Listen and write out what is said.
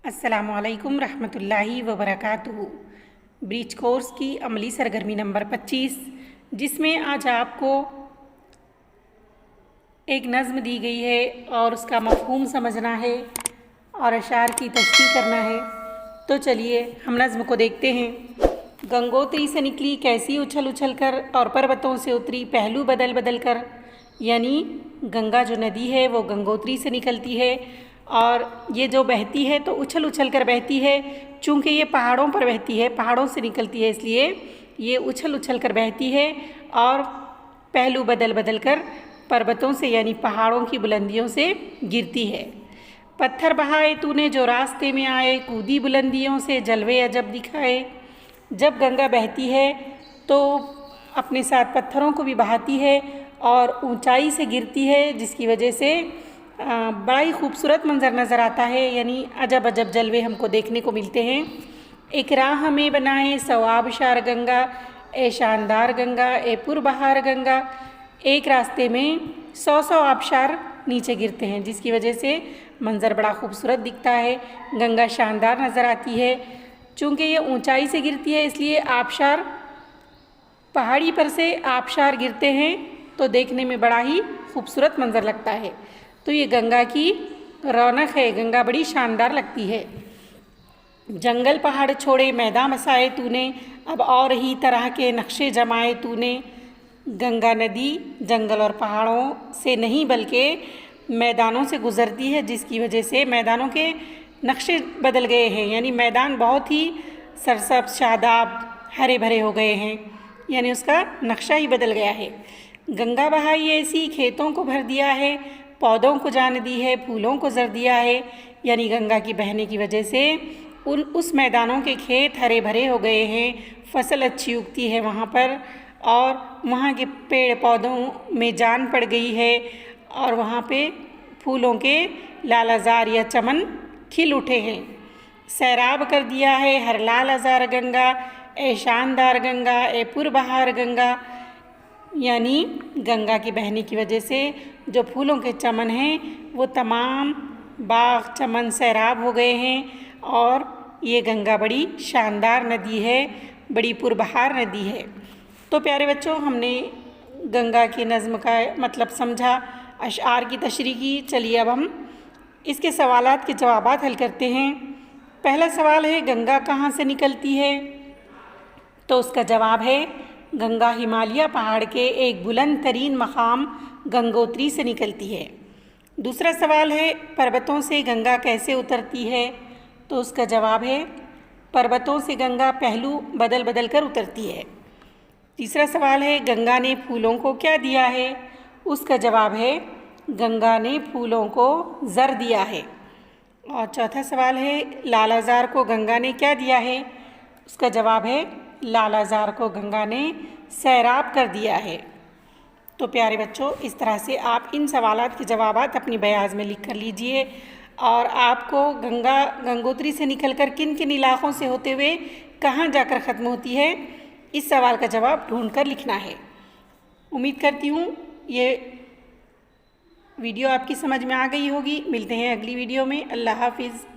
अस्सलामुअलैकुम रहमतुल्लाहि व बरकातुहू। ब्रीच कोर्स की अमली सरगर्मी नंबर 25, जिसमें आज आपको एक नज़्म दी गई है और उसका मफ़हूम समझना है और अशार की तशरीह करना है। तो चलिए हम नज़्म को देखते हैं। गंगोत्री से निकली कैसी उछल उछल कर और पर्वतों से उतरी पहलू बदल बदल कर। यानी गंगा जो नदी है वो गंगोत्री से निकलती है और ये जो बहती है तो उछल उछल कर बहती है। चूँकि ये पहाड़ों पर बहती है, पहाड़ों से निकलती है, इसलिए ये उछल उछल कर बहती है और पहलू बदल बदल कर पर्वतों से यानी पहाड़ों की बुलंदियों से गिरती है। पत्थर बहाए तूने जो रास्ते में आए, कूदी बुलंदियों से जलवे अजब दिखाए। जब गंगा बहती है तो अपने साथ पत्थरों को भी बहाती है और ऊंचाई से गिरती है, जिसकी वजह से बड़ा ही खूबसूरत मंज़र नज़र आता है। यानी अजब अजब जलवे हमको देखने को मिलते हैं। एक राह हमें बनाए सवाब शार गंगा, ए शानदार गंगा, ए पुरबहार गंगा। एक रास्ते में 100 आबशार नीचे गिरते हैं, जिसकी वजह से मंज़र बड़ा खूबसूरत दिखता है। गंगा शानदार नज़र आती है। चूँकि ये ऊंचाई से गिरती है, इसलिए आबशार पहाड़ी पर से आबशार गिरते हैं तो देखने में बड़ा ही खूबसूरत मंज़र लगता है। तो ये गंगा की रौनक है, गंगा बड़ी शानदार लगती है। जंगल पहाड़ छोड़े मैदान बसाए तूने, अब और ही तरह के नक्शे जमाए तूने। गंगा नदी जंगल और पहाड़ों से नहीं बल्कि मैदानों से गुज़रती है, जिसकी वजह से मैदानों के नक्शे बदल गए हैं। यानी मैदान बहुत ही सरसब्ज़ शादाब हरे भरे हो गए हैं, यानी उसका नक्शा ही बदल गया है। गंगा बहाई ऐसी खेतों को भर दिया है, पौधों को जान दी है, फूलों को जर दिया है। यानी गंगा की बहने की वजह से उस मैदानों के खेत हरे भरे हो गए हैं, फसल अच्छी उगती है वहाँ पर और वहाँ के पेड़ पौधों में जान पड़ गई है और वहाँ पे फूलों के लालाजार या चमन खिल उठे हैं। सैराब कर दिया है हर लाल अजार गंगा, ए शानदार गंगा, ए पुरबहार गंगा। यानी गंगा की बहने की वजह से जो फूलों के चमन हैं वो तमाम बाग चमन सैराब हो गए हैं और ये गंगा बड़ी शानदार नदी है, बड़ी पुरबहार नदी है। तो प्यारे बच्चों, हमने गंगा की नज़्म का मतलब समझा, अशआर की तशरीह की। चलिए अब हम इसके सवालात के जवाबात हल करते हैं। पहला सवाल है गंगा कहाँ से निकलती है? तो उसका जवाब है गंगा हिमालय पहाड़ के एक बुलंद तरीन मकाम गंगोत्री से निकलती है। दूसरा सवाल है पर्वतों से गंगा कैसे उतरती है? तो उसका जवाब है पर्वतों से गंगा पहलू बदल बदल कर उतरती है। तीसरा सवाल है गंगा ने फूलों को क्या दिया है? उसका जवाब है गंगा ने फूलों को जर दिया है। और चौथा सवाल है लालाजार को गंगा ने क्या दिया है? उसका जवाब है लालाजार को गंगा ने सैराब कर दिया है। तो प्यारे बच्चों, इस तरह से आप इन सवालात के जवाबात अपनी बयाज में लिख कर लीजिए और आपको गंगा गंगोत्री से निकलकर किन किन इलाक़ों से होते हुए कहाँ जाकर ख़त्म होती है, इस सवाल का जवाब ढूंढ कर लिखना है। उम्मीद करती हूँ ये वीडियो आपकी समझ में आ गई होगी। मिलते हैं अगली वीडियो में। अल्लाह हाफिज़।